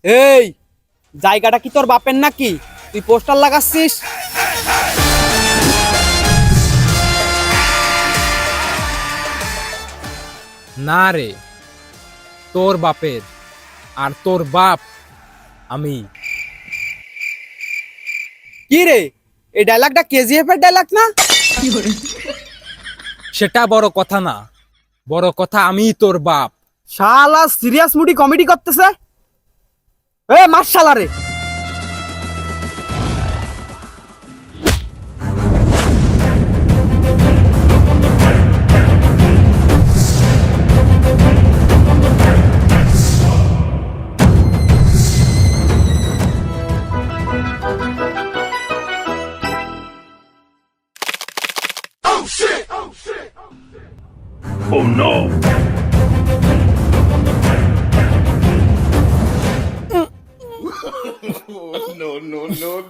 এই জায়গাটা কি তোর বাপের নাকি? তুই পোস্টার লাগাচ্ছিস? না রে, তোর বাপের। আর তোর বাপ আমি। কি রে, এই ডায়লগটা কেজিএফ এর ডায়লগ না? সেটা বড় কথা না, বড় কথা আমি তোর বাপ। শালা সিরিয়াস মুডি কমেডি করতেছে। এ মার শালা রে। Oh no!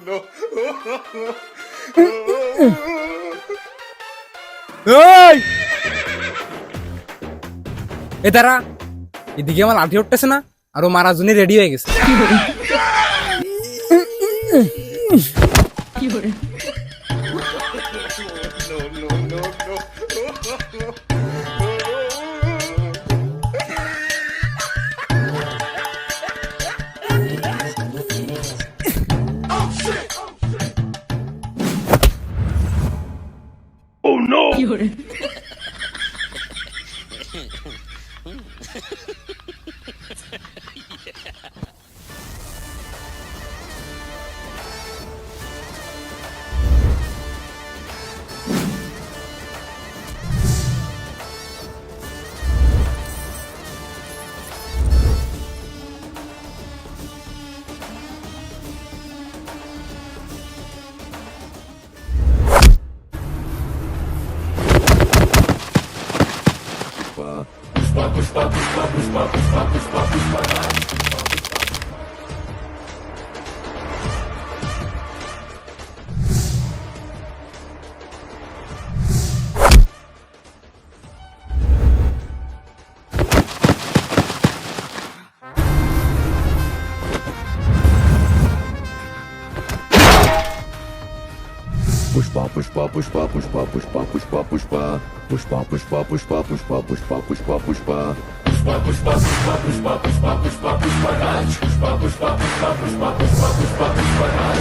no. এই এ দাঁড়া, এদিকে আমার লাঠি উঠতেছে না, আর ও মারার জন্য রেডি হয়ে গেছে। Oh no! Pushpa, pushpa, pushpa, pushpa, pushpa, pushpa, pushpa, pushpa, pushpa, pushpa, pushpa, pushpa, pushpa, pushpa. Pushpa, pushpa, pushpa, pushpa, pushpa, pushpa, pushpa, Raj. Pushpa, pushpa, pushpa, pushpa, pushpa, pushpa, pushpa, Raj.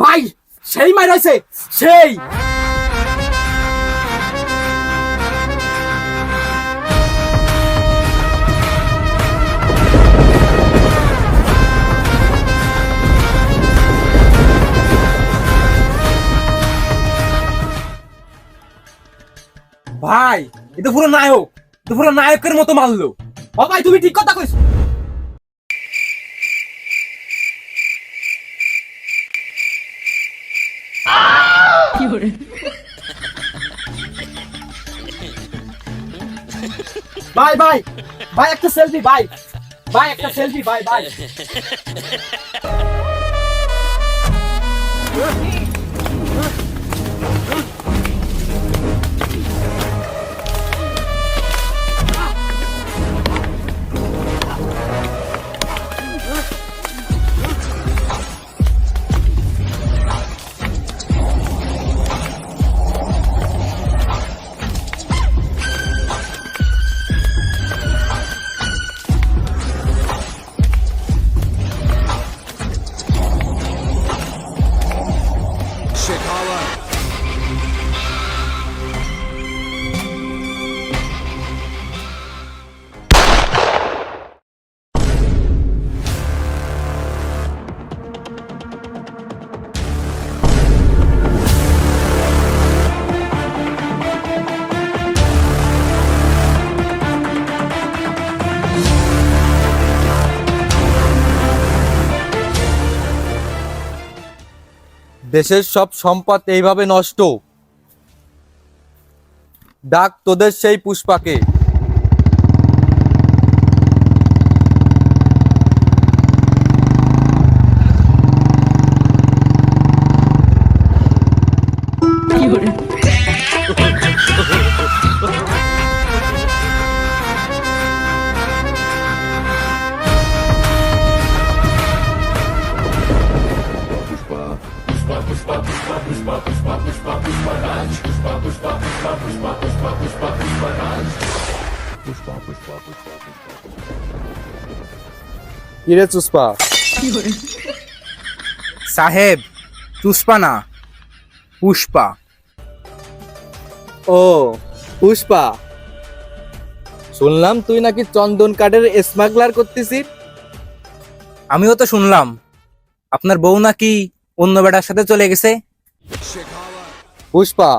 ভাই সেই মার হইছে, সেই ভাই, এটা পুরো নায়ক, এটা পুরো নায়কের মতো মারলো। ও ভাই তুমি ঠিক কথা কইছো। ভাই ভাই ভাই একটা সেলফি ভাই, ভাই একটা সেলফি ভাই ভাই। দেশের সব সম্পদ এইভাবে নষ্ট। ডাক তোদের সেই পুষ্পাকে। কিরে চুস্পা? সাহেব, চুস্পা না, পুষ্পা। ও পুষ্পা, শুনলাম তুই নাকি চন্দন কাঠের স্মাগলার করতেছিস। আমিও তো শুনলাম আপনার বউ নাকি অন্য বেটার সাথে চলে গেছে। পুষ্পা,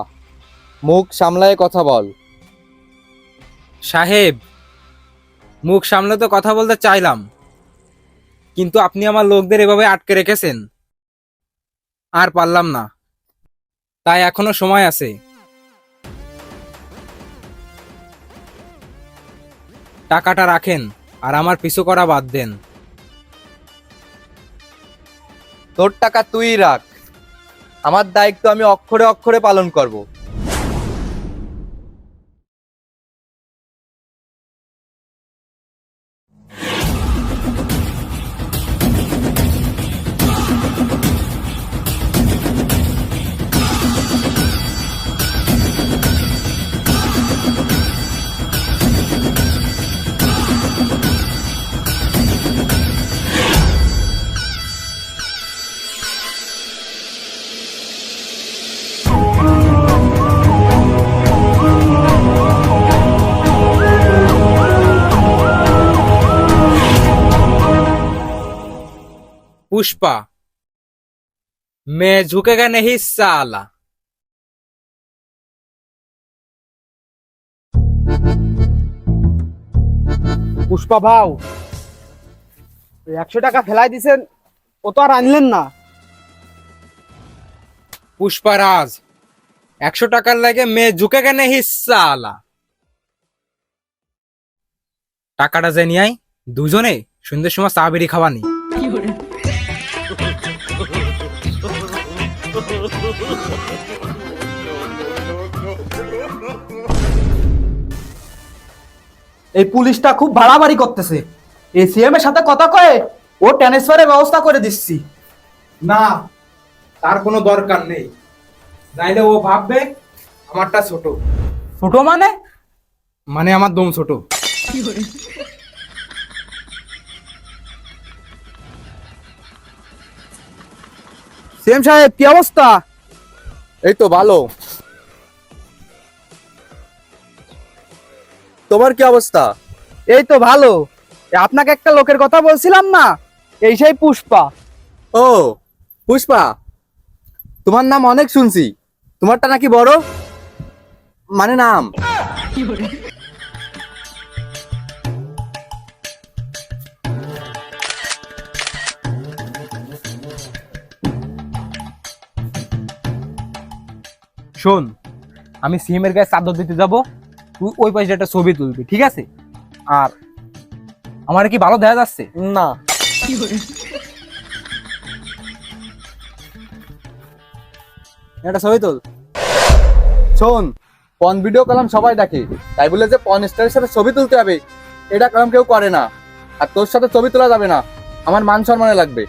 মুখ সামলায় কথা বল। সাহেব, মুখ সামলে তো কথা বলতে চাইলাম, কিন্তু আপনি আমার লোকদের এভাবে আটকে রেখেছেন, আর পারলাম না। তাই এখনো সময় আছে। টাকাটা রাখেন আর আমার পিছু করা বাদ দেন। তোর টাকা তুই রাখ, আমার দায়িত্ব আমি অক্ষরে অক্ষরে পালন করব। पुष्पा, मैं झुकेगा नहीं साला। পুষ্পা ভাও, 100 টাকা ফেলাই দিছেন, ও তো আর আনলেন না। পুষ্পারাজ, 100 টাকার লাগে মে ঝুঁকেগা নেহি সালা। টাকাটা যে নিয়ে আয়, দুজনে সন্ধ্যের সময় চা বেরি খাওয়ানি। এই পুলিশটা খুব বাড়াবাড়ি করতেছে। এসিএম এর সাথে কথা কয়ে ও ট্রান্সফারের ব্যবস্থা করে দিচ্ছি। না, তার কোনো দরকার নেই। নাইলে ও ভাববে আমারটা ছোট। ছোট মানে? মানে আমার দম ছোট। সিএম সাহেব, কি অবস্থা? এই তো ভালো। তোমার কি অবস্থা? এই তো ভালো। আপনাকে একটা লোকের কথা বলছিলাম না, এই সেই পুষ্পা। ও পুষ্পা, তোমার নাম অনেক শুনছি। তোমারটা নাকি বড়, মানে নাম। শোন, আমি সিএম এর গায়ে চাদর দিতে যাব, তুই ওই পাশে একটা ছবি তুলবি, ঠিক আছে? আর আমার কি ভালো দেখা যাচ্ছে? না, একটা ছবি তুল। শোন, পন ভিডিও কলাম সবাই দেখে, তাই বলে যে পন স্টারের সাথে ছবি তুলতে হবে এটা কলাম কেউ করে না। আর তোর সাথে ছবি তোলা যাবে না, আমার মান সম্মানে লাগবে।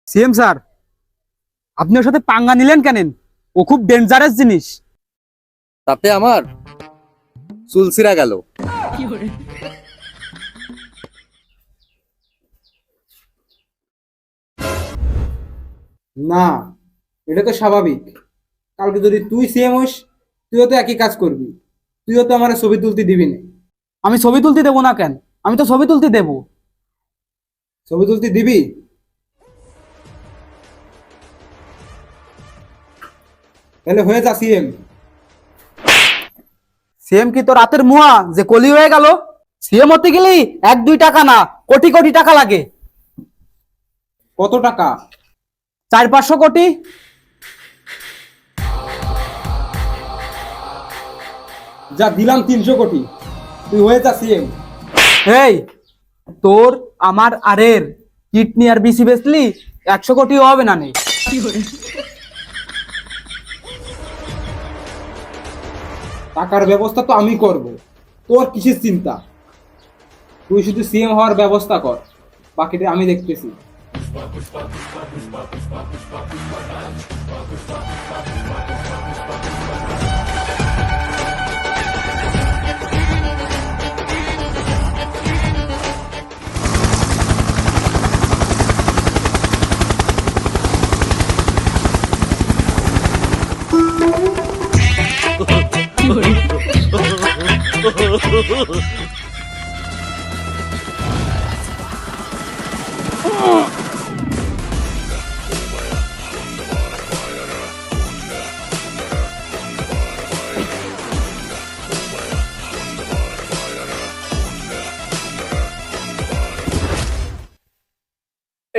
সিএম স্যার, আপনি ওর সাথে পাঙ্গা নিলেন কেন? ও খুব ডেঞ্জারাস জিনিস। তাতে আমার চুল ছিঁড়া গেল। না, এটা তো স্বাভাবিক। কালকে যদি তুই সিএম হইস, তুইও তো একই কাজ করবি, তুইও তো আমার ছবি তুলতে দিবি না। আমি ছবি তুলতে দেবো না কেন? আমি তো ছবি তুলতে দেবো। ছবি তুলতে দিবি? তাহলে হয়ে যা সিএম। সিএম কি তো রাতের মুয়া যে কলি হয়ে গেল? সিএম হতে গেলেই 1-2 টাকা না, কোটি কোটি টাকা লাগে। কত টাকা? 400-500 কোটি। যা দিলাম 300 কোটি, তুই হয়ে যা সিএম। এই, তোর আমার আরের কিডনি আর বিসি বেচলি 100 কোটিও হবে না। নেই টাকার ব্যবস্থা তো আমি করব, তোর কিসের চিন্তা? তুই শুধু সিএম হওয়ার ব্যবস্থা কর, বাকিটা আমি দেখতেছি।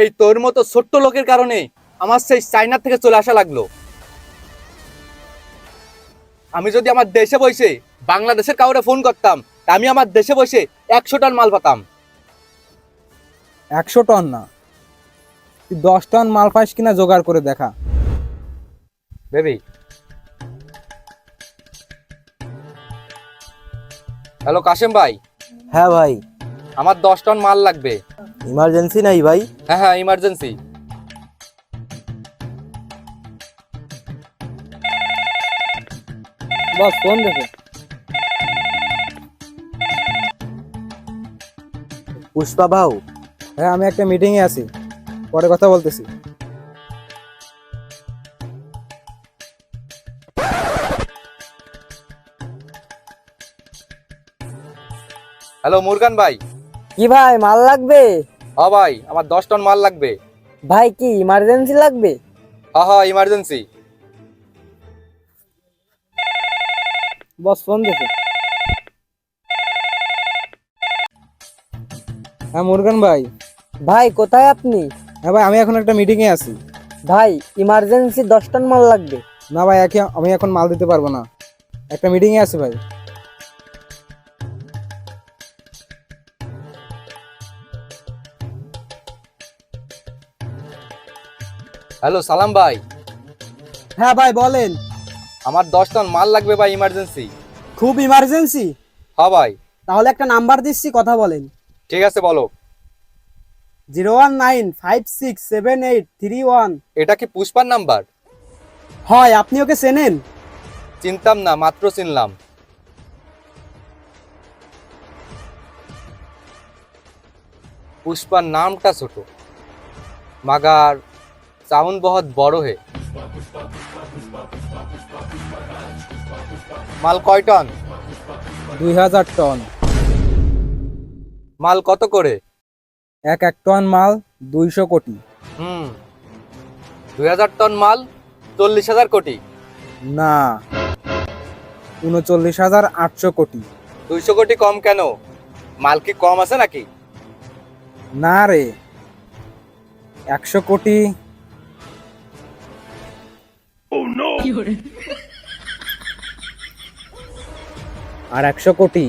এই তোর মতো ছোট্ট লোকের কারণে আমার সেই চাইনা থেকে চলে আসা লাগলো। আমি যদি আমার দেশে বসে বাংলাদেশের কাউরে ফোন করতাম, তা আমি আমার দেশে বসে 100 টন মাল পাতাম। 100 টন না, তুই 10 টন মাল পাস কিনা জোগাড় করে দেখা। বেবি, হ্যালো কাশেম ভাই। হ্যাঁ ভাই, আমার 10 টন মাল লাগবে। ইমার্জেন্সি নাই ভাই? হ্যাঁ হ্যাঁ, ইমার্জেন্সি। বস ফোন দেখে। পুষ্পা ভাও? হ্যাঁ, আমি একটা মিটিং এ আছি, পরে কথা বলতেছি। হ্যালো মুরগান ভাই। কি ভাই, মাল লাগবে? হ্যাঁ ভাই, আমার 10 টন মাল লাগবে। ভাই কি ইমার্জেন্সি লাগবে? হ্যাঁ হ্যাঁ, ইমার্জেন্সি। বস ফোন দেখে। হ্যাঁ মুরগান ভাই। ভাই কোথায় আপনি? হ্যাঁ ভাই, আমি এখন একটা মিটিং এ আছি। ভাই ইমার্জেন্সি 10 টন মাল লাগবে। না ভাই, আমি এখন মাল দিতে পারবো না, একটা মিটিং এ আছি ভাই। হ্যালো সালাম ভাই। হ্যাঁ ভাই বলেন। আমার 10 টন মাল লাগবে ভাই, ইমার্জেন্সি। খুব ইমার্জেন্সি? হ্যাঁ ভাই। তাহলে একটা নাম্বার দিচ্ছি, কথা বলেন। ঠিক আছে, বলো। 019567831। এটা কি পুষ্পার নাম্বার? হয়, আপনি ওকে চেনেন? চিনতাম না, মাত্র চিনলাম। পুষ্পার নামটা ছোট, মাগার সাউন্ড বহুত বড় হে। মাল কয় টন? 2000 টন। মাল কত করে? এক টন মাল 200 কোটি। 2000 টন মাল 40,000 কোটি। না, 39,800 কোটি। 200 কোটি কম কেন? মাল কি কম আছে নাকি? না রে, 100 কোটি। আর 100 কোটি।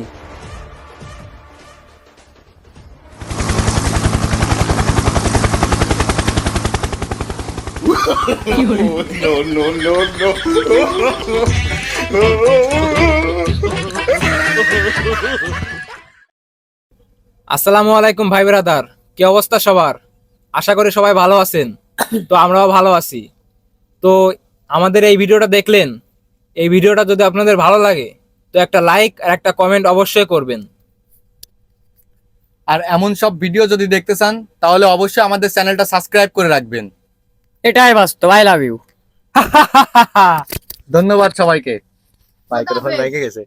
আসসালামু আলাইকুম ভাই ব্রাদার, কি অবস্থা সবার? আশা করি সবাই ভালো আছেন। তো আমরাও ভালো আছি। তো আমাদের এই ভিডিওটা দেখলেন, এই ভিডিওটা যদি আপনাদের ভালো লাগে তো একটা লাইক আর একটা কমেন্ট অবশ্যই করবেন। আর এমন সব ভিডিও যদি দেখতে চান তাহলে অবশ্যই আমাদের চ্যানেলটা সাবস্ক্রাইব করে রাখবেন। এটাই বাস্তব। I love you. ধন্যবাদ সবাইকে। বাইকের ফোন বাইকে গেছে।